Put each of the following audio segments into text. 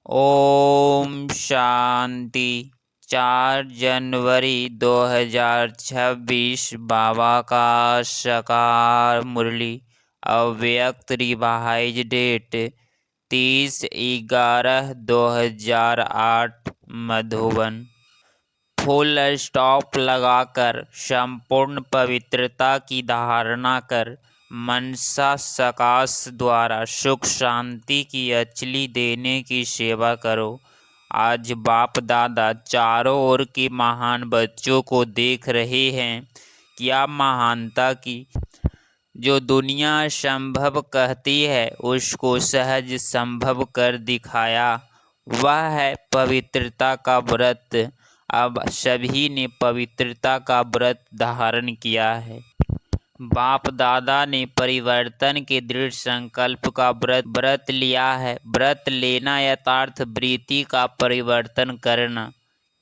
ओम शांति। 4 जनवरी 2026 बाबा का साकार मुरली। अव्यक्त revise date 30/11/2008 Madhuban. Full stop लगाकर संपूर्ण पवित्रता की धारणा कर मनसा सकाश द्वारा सुख शांति की अंजलि देने की सेवा करो। आज बाप दादा चारों ओर के महान बच्चों को देख रहे हैं। क्या महानता की जो दुनिया संभव कहती है उसको सहज संभव कर दिखाया। वह है पवित्रता का व्रत। अब सभी ने पवित्रता का व्रत धारण किया है। बाप दादा ने परिवर्तन के दृढ़ संकल्प का व्रत लिया है। व्रत लेना यथार्थ वृत्ति का परिवर्तन करना।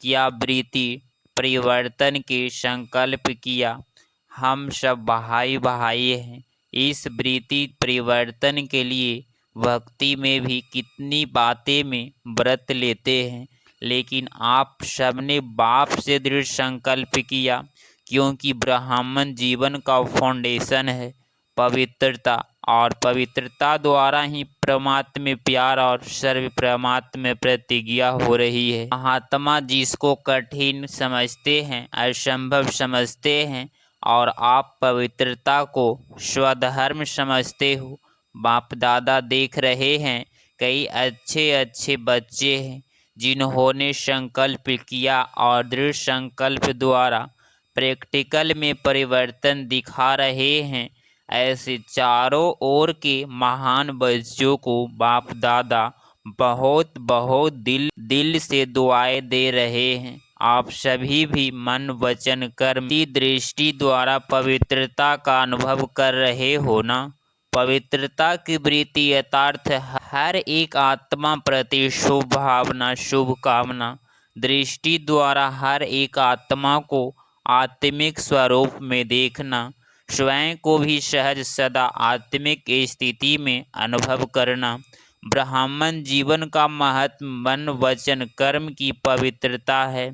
क्या वृत्ति परिवर्तन के संकल्प किया। हम सब भाई भाई हैं। इस वृत्ति परिवर्तन के लिए भक्ति में भी कितनी बातें में व्रत लेते हैं, लेकिन आप सबने बाप से दृढ़ संकल्प किया, क्योंकि ब्राह्मण जीवन का फाउंडेशन है पवित्रता, और पवित्रता द्वारा ही परमात्मा में प्यार और सर्व परमात्मा में प्रतिज्ञा हो रही है। महात्मा जिसको कठिन समझते हैं, असंभव समझते हैं, और आप पवित्रता को स्वधर्म समझते हो। बाप दादा देख रहे हैं कई अच्छे अच्छे बच्चे हैं जिन्होंने संकल्प किया और दृढ़ संकल्प द्वारा प्रैक्टिकल में परिवर्तन दिखा रहे हैं। ऐसे चारों ओर के महान बच्चों को बाप दादा बहुत बहुत दिल से दुआएं दे रहे हैं। आप सभी भी मन वचन कर्म की दृष्टि द्वारा पवित्रता का अनुभव कर रहे हो ना। पवित्रता की वृत्ति यथार्थ हर एक आत्मा प्रति शुभ भावना शुभ कामना दृष्टि द्वारा हर एक आत्मा को आत्मिक स्वरूप में देखना, स्वयं को भी सहज सदा आत्मिक स्थिति में अनुभव करना। ब्राह्मण जीवन का महत्व मन वचन कर्म की पवित्रता है।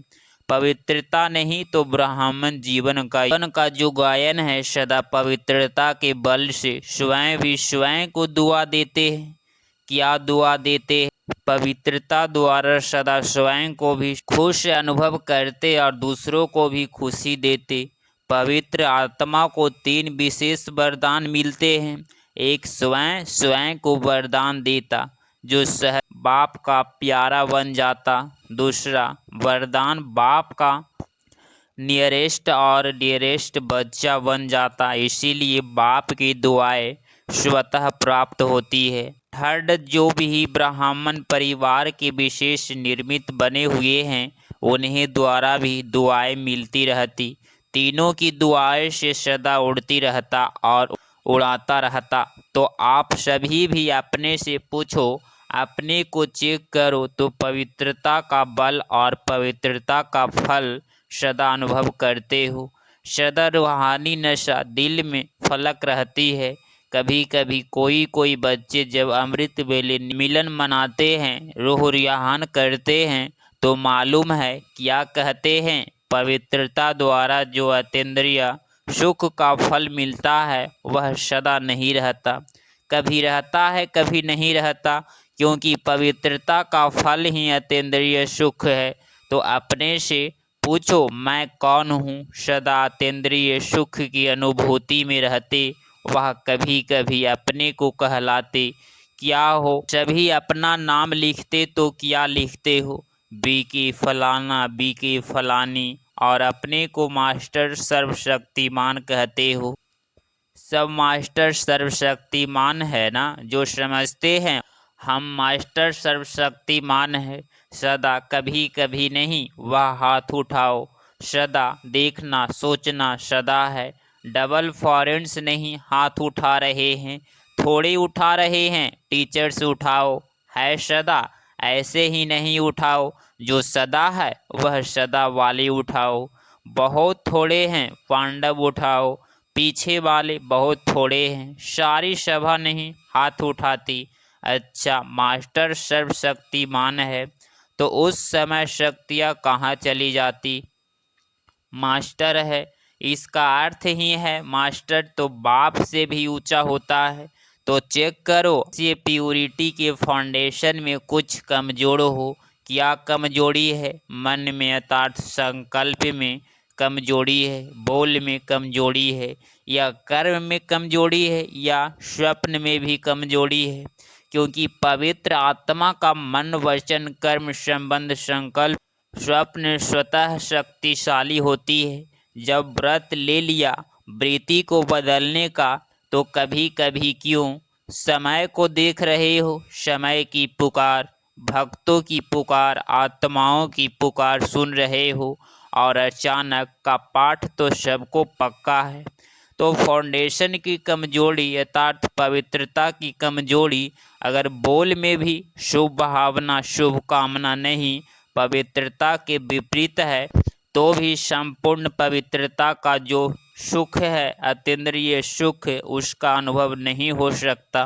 पवित्रता नहीं तो ब्राह्मण जीवन का जो गायन है सदा पवित्रता के बल से स्वयं भी स्वयं को दुआ देते हैं। क्या दुआ देते हैं? पवित्रता द्वारा सदा स्वयं को भी खुश अनुभव करते और दूसरों को भी खुशी देते। पवित्र आत्मा को 3 विशेष वरदान मिलते हैं। एक स्वयं को वरदान देता जो सहज बाप का प्यारा बन जाता। दूसरा वरदान बाप का नियरेस्ट और डियरेस्ट बच्चा बन जाता, इसीलिए बाप की दुआएं स्वतः प्राप्त होती है। थर्ड, जो भी ब्राह्मण परिवार के विशेष निर्मित बने हुए हैं उन्हें द्वारा भी दुआएं मिलती रहती। तीनों की दुआएं से सदा उड़ती रहता और उड़ाता रहता। तो आप सभी भी अपने से पूछो, अपने को चेक करो, तो पवित्रता का बल और पवित्रता का फल सदा अनुभव करते हो। सदा रूहानी नशा दिल में फलक रहती है। कभी कभी कोई बच्चे जब अमृत वेले मिलन मनाते हैं, रूह रियान करते हैं, तो मालूम है क्या कहते हैं? पवित्रता द्वारा जो अतीन्द्रिय सुख का फल मिलता है वह सदा नहीं रहता। कभी रहता है कभी नहीं रहता, क्योंकि पवित्रता का फल ही अतीन्द्रिय सुख है। तो अपने से पूछो, मैं कौन हूँ? सदा अतीन्द्रिय सुख की अनुभूति में रहते, वह कभी कभी अपने को कहलाते क्या हो? सभी अपना नाम लिखते तो क्या लिखते हो? बीके फलाना बीके फलानी, और अपने को मास्टर सर्वशक्तिमान कहते हो। सब मास्टर सर्वशक्तिमान है ना, जो समझते हैं हम मास्टर सर्वशक्तिमान है। सदा कभी कभी नहीं, वह हाथ उठाओ। सदा देखना सोचना सदा है। डबल फॉरेंस नहीं हाथ उठा रहे हैं, थोड़े उठा रहे हैं। टीचर्स उठाओ, है सदा, ऐसे ही नहीं उठाओ। जो सदा है वह सदा वाले उठाओ। बहुत थोड़े हैं पांडव उठाओ, पीछे वाले बहुत थोड़े हैं। सारी सभा नहीं हाथ उठाती, अच्छा, मास्टर सर्वशक्तिमान है तो उस समय शक्तियाँ कहाँ चली जाती? मास्टर है, इसका अर्थ ही है मास्टर तो बाप से भी ऊंचा होता है। तो चेक करो ये प्यूरिटी के फाउंडेशन में कुछ कमजोर हो। क्या कमजोरी है? मन में अर्थात संकल्प में कमजोरी है, बोल में कमजोरी है, या कर्म में कमजोरी है, या स्वप्न में भी कमजोरी है। क्योंकि पवित्र आत्मा का मन वचन कर्म संबंध संकल्प स्वप्न स्वतः शक्तिशाली होती है। जब व्रत ले लिया वृत्ति को बदलने का, तो कभी कभी क्यों समय को देख रहे हो? समय की पुकार, भक्तों की पुकार, आत्माओं की पुकार सुन रहे हो, और अचानक का पाठ तो सबको पक्का है। तो फाउंडेशन की कमजोरी अर्थात पवित्रता की कमजोरी अगर बोल में भी शुभ भावना शुभ कामना नहीं, पवित्रता के विपरीत है, तो भी संपूर्ण पवित्रता का जो सुख है, अतीन्द्रिय सुख, उसका अनुभव नहीं हो सकता।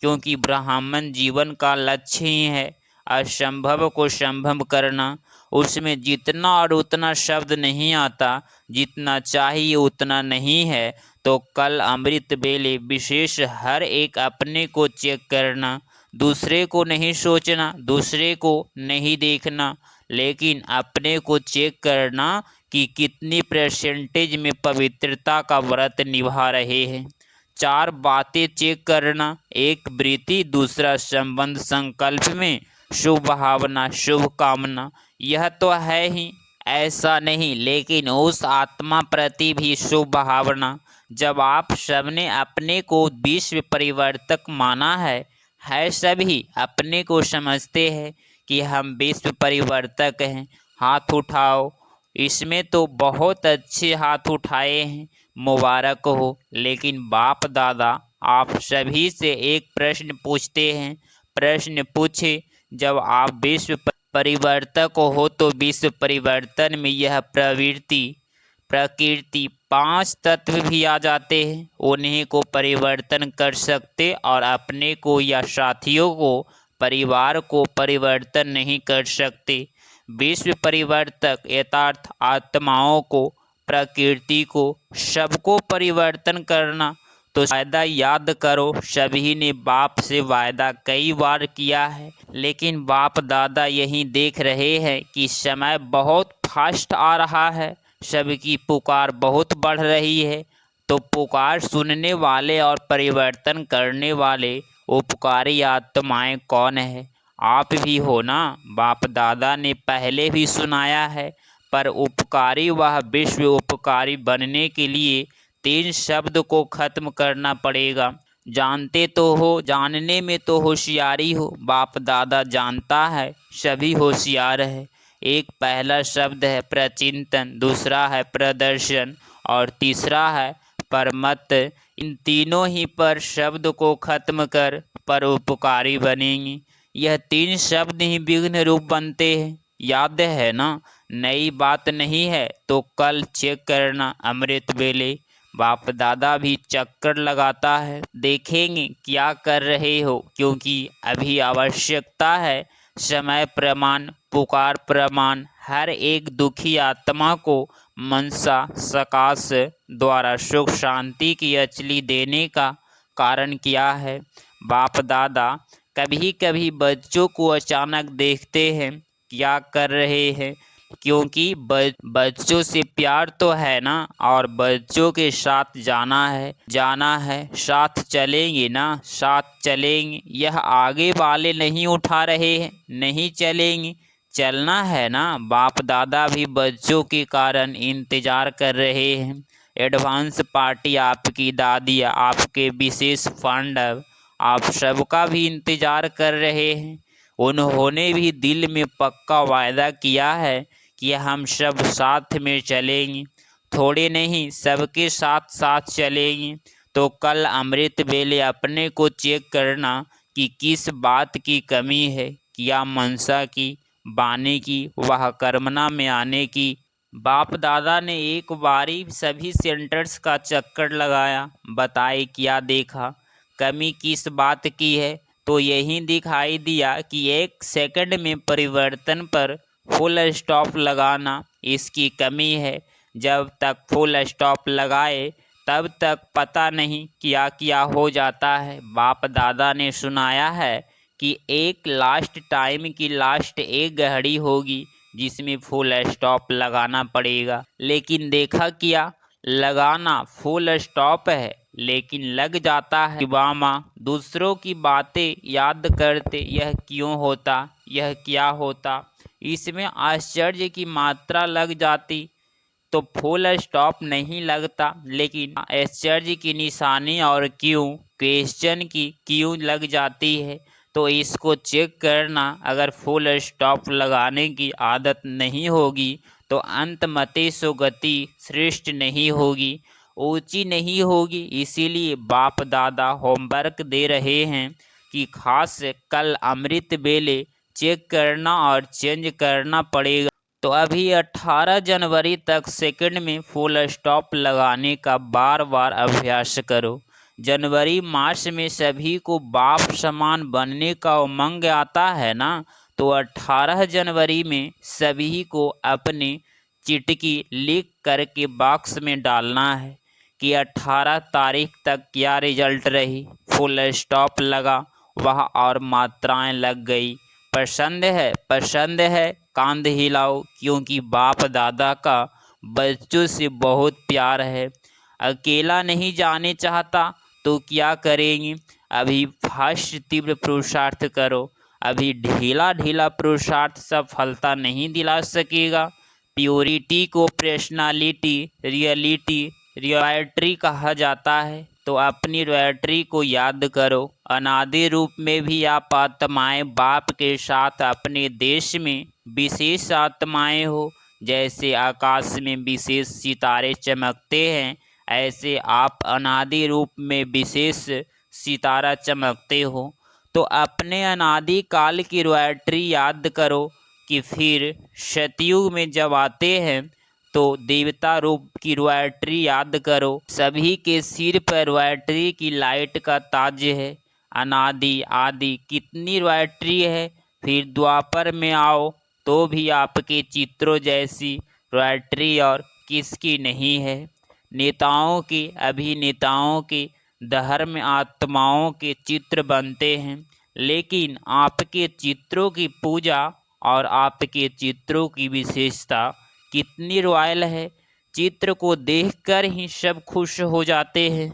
क्योंकि ब्राह्मण जीवन का लक्ष्य ही है असंभव को संभव करना। उसमें जितना और उतना शब्द नहीं आता, जितना चाहिए उतना नहीं है। तो कल अमृत बेले विशेष हर एक अपने को चेक करना, दूसरे को नहीं सोचना, दूसरे को नहीं देखना, लेकिन अपने को चेक करना कि कितनी परसेंटेज में पवित्रता का व्रत निभा रहे हैं। 4 बातें चेक करना, एक वृत्ति, दूसरा संबंध संकल्प में शुभ भावना शुभ कामना, यह तो है ही, ऐसा नहीं, लेकिन उस आत्मा प्रति भी शुभ भावना। जब आप सबने अपने को विश्व परिवर्तक माना है सभी अपने को समझते हैं कि हम विश्व परिवर्तक हैं, हाथ उठाओ। इसमें तो बहुत अच्छे हाथ उठाए हैं, मुबारक हो। लेकिन बाप दादा आप सभी से एक प्रश्न पूछते हैं। प्रश्न पूछे, जब आप विश्व परिवर्तक हो तो विश्व परिवर्तन में यह प्रवृत्ति प्रकृति 5 तत्व भी आ जाते हैं, उन्हीं को परिवर्तन कर सकते और अपने को या साथियों को परिवार को परिवर्तन नहीं कर सकते। विश्व परिवर्तक यथार्थ आत्माओं को, प्रकृति को, सबको परिवर्तन करना। तो वायदा याद करो, सभी ने बाप से वायदा कई बार किया है, लेकिन बाप दादा यही देख रहे हैं कि समय बहुत फास्ट आ रहा है, सबकी पुकार बहुत बढ़ रही है। तो पुकार सुनने वाले और परिवर्तन करने वाले उपकारी आत्माएं कौन है? आप भी हो ना। बाप दादा ने पहले भी सुनाया है, पर उपकारी वह विश्व उपकारी बनने के लिए 3 शब्द को खत्म करना पड़ेगा। जानते तो हो, जानने में तो होशियारी हो। बाप दादा जानता है, सभी होशियार है। एक पहला शब्द है प्रचिंतन, दूसरा है प्रदर्शन और तीसरा है परमत। इन तीनों ही पर शब्द को खत्म कर परोपकारी बनेंगे। यह 3 शब्द ही विघ्न रूप बनते हैं, याद है ना? नई बात नहीं है तो कल चेक करना अमृत बेले। बाप दादा भी चक्कर लगाता है, देखेंगे क्या कर रहे हो, क्योंकि अभी आवश्यकता है समय प्रमाण, पुकार प्रमाण। हर एक दुखी आत्मा को मनसा सकाश द्वारा सुख शांति की अचली देने का कारण क्या है? बाप दादा कभी कभी बच्चों को अचानक देखते हैं क्या कर रहे हैं, क्योंकि बच्चों से प्यार तो है ना, और बच्चों के साथ जाना है, साथ चलेंगे ना, साथ चलेंगे। यह आगे वाले नहीं उठा रहे हैं, नहीं चलेंगे, चलना है ना। बाप दादा भी बच्चों के कारण इंतजार कर रहे हैं। एडवांस पार्टी, आपकी दादी, आपके विशेष फंड, आप सबका भी इंतजार कर रहे हैं। उन्होंने भी दिल में पक्का वायदा किया है कि हम सब साथ में चलेंगे, थोड़े नहीं सबके साथ साथ चलेंगे। तो कल अमृत बेले अपने को चेक करना कि किस बात की कमी है, क्या मनसा की, बाने की, वह कर्मना में आने की। बाप दादा ने एक बारी सभी सेंटर्स का चक्कर लगाया, बताए क्या देखा, कमी किस बात की है? तो यही दिखाई दिया कि 1 सेकंड में परिवर्तन पर फुल स्टॉप लगाना इसकी कमी है। जब तक फुल स्टॉप लगाए तब तक पता नहीं क्या क्या हो जाता है। बाप दादा ने सुनाया है कि एक लास्ट टाइम की लास्ट एक घड़ी होगी जिसमें फुल स्टॉप लगाना पड़ेगा। लेकिन देखा क्या, लगाना फुल स्टॉप है लेकिन लग जाता है बामा। दूसरों की बातें याद करते यह क्यों होता, यह क्या होता, इसमें आश्चर्य की मात्रा लग जाती तो फुल स्टॉप नहीं लगता। लेकिन आश्चर्य की निशानी और क्यों क्वेश्चन की क्यों लग जाती है। तो इसको चेक करना। अगर फुल स्टॉप लगाने की आदत नहीं होगी तो अंत मते सो गति श्रेष्ठ नहीं होगी, ऊंची नहीं होगी। इसीलिए बाप दादा होमवर्क दे रहे हैं कि खास कल अमृत बेले चेक करना और चेंज करना पड़ेगा। तो अभी 18 जनवरी तक सेकंड में फुल स्टॉप लगाने का बार बार अभ्यास करो। जनवरी मार्च में सभी को बाप समान बनने का उमंग आता है ना, तो 18 जनवरी में सभी को अपनी चिटकी लिख करके बॉक्स में डालना है कि 18 तारीख तक क्या रिजल्ट रही। फुल स्टॉप लगा वह और मात्राएं लग गई। पसंद है, पसंद है, कांध हिलाओ, क्योंकि बाप दादा का बच्चों से बहुत प्यार है। अकेला नहीं जाने चाहता तो क्या करेंगे। अभी फास्ट तीव्र पुरुषार्थ करो। अभी ढीला ढीला पुरुषार्थ सफलता नहीं दिला सकेगा। प्योरिटी को पर्सनालिटी, रियलिटी, रॉयल्टी कहा जाता है। तो अपनी रॉयल्टी को याद करो। अनादि रूप में भी आप आत्माएं बाप के साथ अपने देश में विशेष आत्माएं हो। जैसे आकाश में विशेष सितारे चमकते हैं, ऐसे आप अनादि रूप में विशेष सितारा चमकते हो। तो अपने अनादि काल की रॉयल्टी याद करो कि फिर सतयुग में जब आते हैं तो देवता रूप की रॉयल्टी याद करो। सभी के सिर पर रॉयल्टी की लाइट का ताज है। अनादि आदि कितनी रॉयल्टी है। फिर द्वापर में आओ तो भी आपके चित्रों जैसी रॉयल्टी और किसकी नहीं है। नेताओं के, अभिनेताओं के, धर्म आत्माओं के चित्र बनते हैं, लेकिन आपके चित्रों की पूजा और आपके चित्रों की विशेषता कितनी रॉयल है। चित्र को देखकर ही सब खुश हो जाते हैं।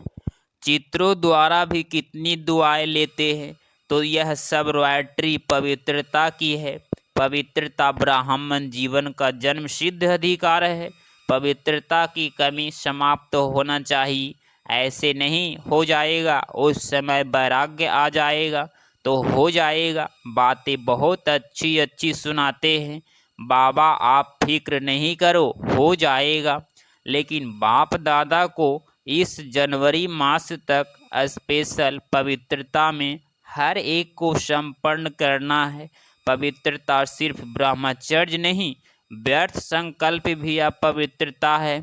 चित्रों द्वारा भी कितनी दुआएं लेते हैं। तो यह सब रॉयल्टी पवित्रता की है। पवित्रता ब्राह्मण जीवन का जन्म सिद्ध अधिकार है। पवित्रता की कमी समाप्त होना चाहिए। ऐसे नहीं हो जाएगा, उस समय वैराग्य आ जाएगा तो हो जाएगा। बातें बहुत अच्छी अच्छी सुनाते हैं बाबा, आप फिक्र नहीं करो, हो जाएगा। लेकिन बाप दादा को इस जनवरी मास तक स्पेशल पवित्रता में हर एक को संपन्न करना है। पवित्रता सिर्फ ब्रह्मचर्य नहीं, व्यर्थ संकल्प भी अपवित्रता है।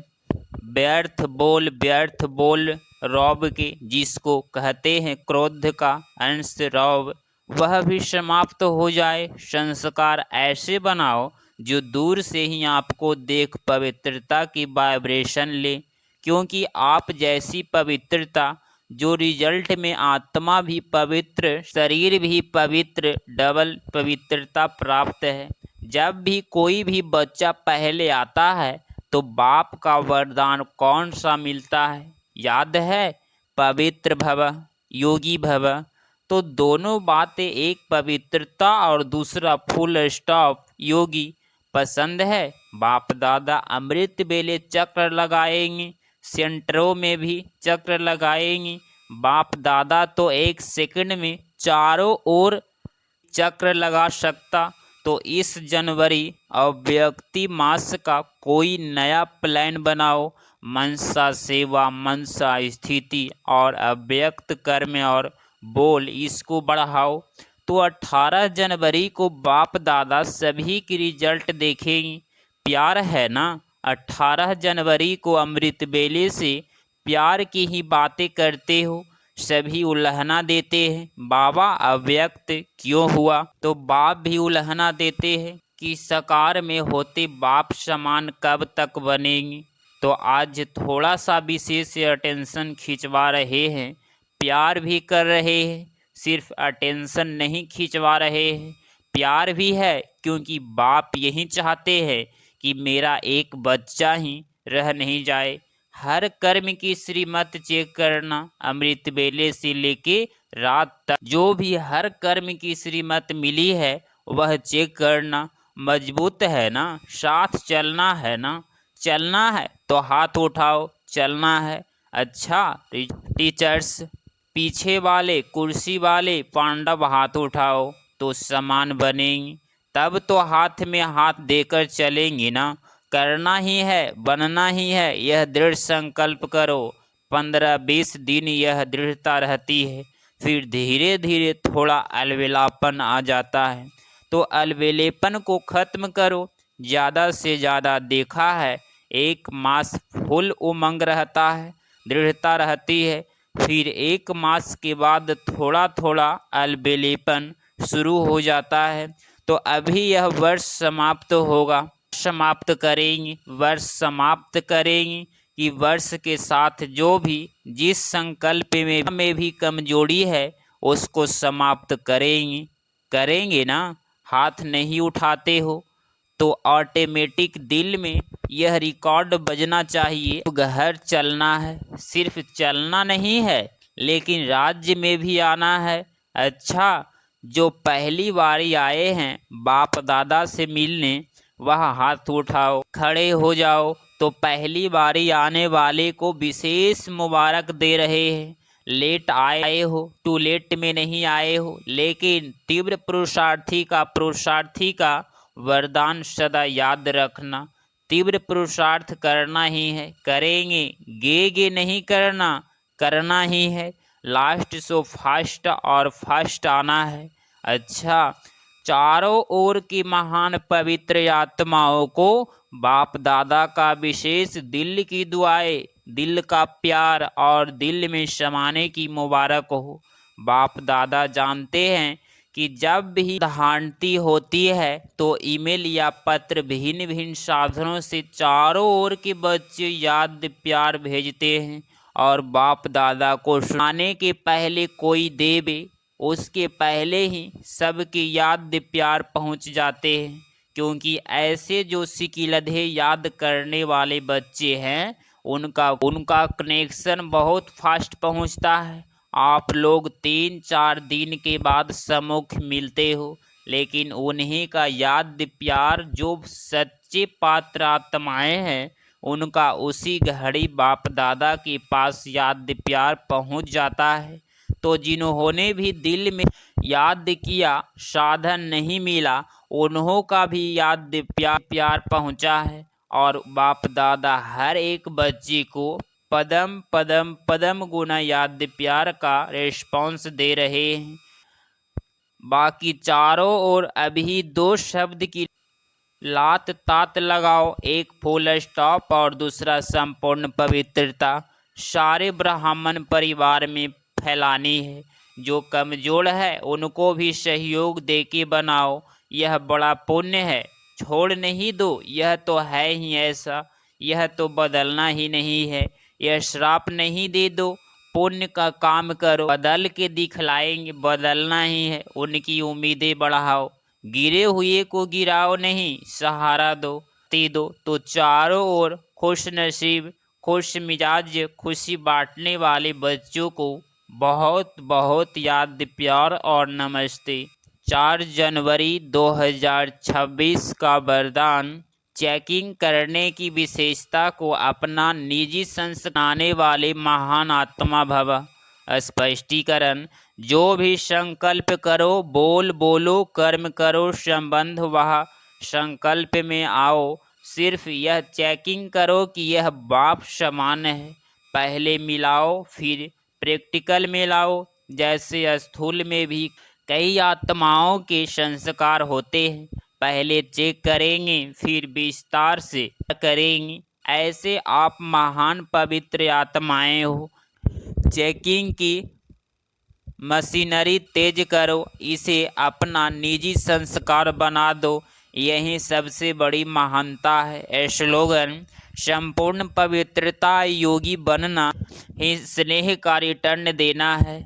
व्यर्थ बोल रौब के, जिसको कहते हैं क्रोध का अंश रौब, वह भी समाप्त हो जाए। संस्कार ऐसे बनाओ जो दूर से ही आपको देख पवित्रता की वाइब्रेशन ले, क्योंकि आप जैसी पवित्रता जो रिजल्ट में आत्मा भी पवित्र, शरीर भी पवित्र, डबल पवित्रता प्राप्त है। जब भी कोई भी बच्चा पहले आता है तो बाप का वरदान कौन सा मिलता है, याद है? पवित्र भव, योगी भव। तो दोनों बातें, एक पवित्रता और दूसरा फुल स्टॉप योगी, पसंद है। बाप दादा अमृत बेले चक्र लगाएंगे, सेंटरों में भी चक्र लगाएंगे। बाप दादा तो 1 सेकंड में चारों ओर चक्र लगा सकता। तो इस जनवरी अव्यक्ति मास का कोई नया प्लान बनाओ। मनसा सेवा, मनसा स्थिति और अव्यक्त कर्म और बोल, इसको बढ़ाओ। तो 18 जनवरी को बाप दादा सभी की रिजल्ट देखेंगे। प्यार है ना। 18 जनवरी को अमृत बेले से प्यार की ही बातें करते हो। सभी उल्हना देते हैं, बाबा अव्यक्त क्यों हुआ? तो बाप भी उल्हना देते हैं कि साकार में होते बाप समान कब तक बनेंगे। तो आज थोड़ा सा विशेष अटेंशन खिंचवा रहे हैं, प्यार भी कर रहे हैं, सिर्फ अटेंशन नहीं खिंचवा रहे हैं, प्यार भी है, क्योंकि बाप यही चाहते हैं कि मेरा एक बच्चा ही रह नहीं जाए। हर कर्म की श्रीमत चेक करना, अमृत बेले से लेके रात तक जो भी हर कर्म की श्रीमत मिली है वह चेक करना। मजबूत है ना? साथ चलना है ना? चलना है तो हाथ उठाओ, चलना है। अच्छा टीचर्स, पीछे वाले कुर्सी वाले पांडव हाथ उठाओ तो समान बनेंगे, तब तो हाथ में हाथ देकर चलेंगे ना। करना ही है, बनना ही है, यह दृढ़ संकल्प करो। 15-20 दिन यह दृढ़ता रहती है, फिर धीरे धीरे थोड़ा अलबेलापन आ जाता है। तो अलबेलेपन को खत्म करो। ज़्यादा से ज़्यादा देखा है 1 मास फुल उमंग रहता है, दृढ़ता रहती है, फिर 1 मास के बाद थोड़ा थोड़ा अलबेलेपन शुरू हो जाता है। तो अभी यह वर्ष समाप्त होगा, समाप्त करेंगे, वर्ष समाप्त करेंगे कि वर्ष के साथ जो भी जिस संकल्प में भी कमजोरी है उसको समाप्त करेंगे। करेंगे ना? हाथ नहीं उठाते हो तो ऑटोमेटिक दिल में यह रिकॉर्ड बजना चाहिए, घर चलना है, सिर्फ चलना नहीं है लेकिन राज्य में भी आना है। अच्छा, जो पहली बारी आए हैं बाप दादा से मिलने, वह हाथ उठाओ, खड़े हो जाओ। तो पहली बारी आने वाले को विशेष मुबारक दे रहे हैं। लेट आए हो, टू लेट में नहीं आए हो, लेकिन तीव्र पुरुषार्थी का वरदान सदा याद रखना। तीव्र पुरुषार्थ करना ही है, करेंगे, गे नहीं करना, करना ही है। लास्ट सो फास्ट और फास्ट आना है। अच्छा, चारों ओर की महान पवित्र आत्माओं को बाप दादा का विशेष दिल की दुआएं, दिल का प्यार और दिल में समाने की मुबारक हो। बाप दादा जानते हैं कि जब भी धांधली होती है तो ईमेल या पत्र भिन्न भिन्न साधनों से चारों ओर के बच्चे याद प्यार भेजते हैं, और बाप दादा को सुनाने के पहले कोई देवे, उसके पहले ही सबके याद प्यार पहुंच जाते हैं। क्योंकि ऐसे जो सिकिलधे याद करने वाले बच्चे हैं उनका कनेक्शन बहुत फास्ट पहुंचता है। आप लोग 3-4 दिन के बाद सम्मुख मिलते हो, लेकिन उन्हीं का याद प्यार जो सच्चे पात्र आत्माएं हैं उनका उसी घड़ी बाप दादा के पास याद प्यार पहुंच जाता है। तो जिन्होंने भी दिल में याद किया, साधन नहीं मिला, उन्हों का भी याद प्यार पहुंचा है, और बाप दादा हर एक बच्चे को पदम पदम पदम गुना याद प्यार का रिस्पॉन्स दे रहे हैं। बाकी चारों ओर अभी 2 शब्द की लात तात लगाओ, एक फुल स्टॉप और दूसरा संपूर्ण पवित्रता। सारे ब्राह्मण परिवार में फैलानी है। जो कमजोर है उनको भी सहयोग देके बनाओ, यह बड़ा पुण्य है। छोड़ नहीं दो, यह तो है ही ऐसा, यह तो बदलना ही नहीं है। यह श्राप नहीं दे दो, पुण्य का काम करो, बदल के दिखलाएंगे, बदलना ही है। उनकी उम्मीदें बढ़ाओ, गिरे हुए को गिराओ नहीं, सहारा दो, तो चारों ओर खुश नसीब, खुश मिजाज, खुशी बांटने वाले बच्चों को बहुत बहुत याद प्यार और नमस्ते। 4 जनवरी 2026 का वरदान। चेकिंग करने की विशेषता को अपना निजी संस्करने वाले महान आत्मा भव। स्पष्टीकरण, जो भी संकल्प करो, बोलो, कर्म करो, संबंध वह संकल्प में आओ। सिर्फ यह चेकिंग करो कि यह बाप समान है। पहले मिलाओ, फिर प्रैक्टिकल में लाओ। जैसे स्थूल में भी कई आत्माओं के संस्कार होते हैं, पहले चेक करेंगे फिर विस्तार से करेंगे। ऐसे आप महान पवित्र आत्माएं हो। चेकिंग की मशीनरी तेज करो, इसे अपना निजी संस्कार बना दो, यही सबसे बड़ी महानता है। स्लोगन: संपूर्ण पवित्रता, योगी बनना ही स्नेह का रिटर्न देना है।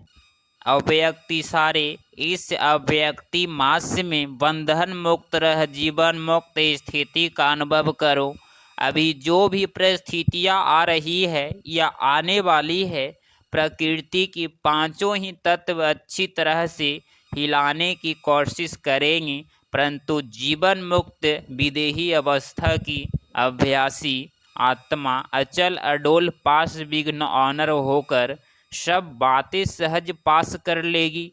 अव्यक्ति सारे: इस अव्यक्ति मास में बंधन मुक्त रह जीवन मुक्त स्थिति का अनुभव करो। अभी जो भी परिस्थितियां आ रही है या आने वाली है, प्रकृति की पांचों ही तत्व अच्छी तरह से हिलाने की कोशिश करेंगे, परंतु जीवन मुक्त विदेही अवस्था की अभ्यासी आत्मा अचल अडोल पास विघ्न ऑनर होकर सब बातें सहज पास कर लेगी।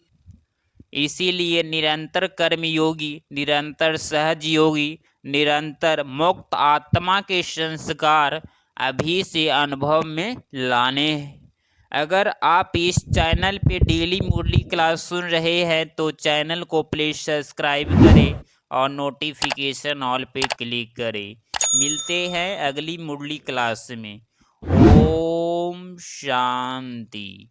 इसीलिए निरंतर कर्मयोगी, निरंतर सहज योगी, निरंतर मुक्त आत्मा के संस्कार अभी से अनुभव में लाने हैं। अगर आप इस चैनल पे डेली मुरली क्लास सुन रहे हैं तो चैनल को प्लीज़ सब्सक्राइब करें और नोटिफिकेशन ऑल पे क्लिक करें। मिलते हैं अगली मुरली क्लास में। ओम शांति।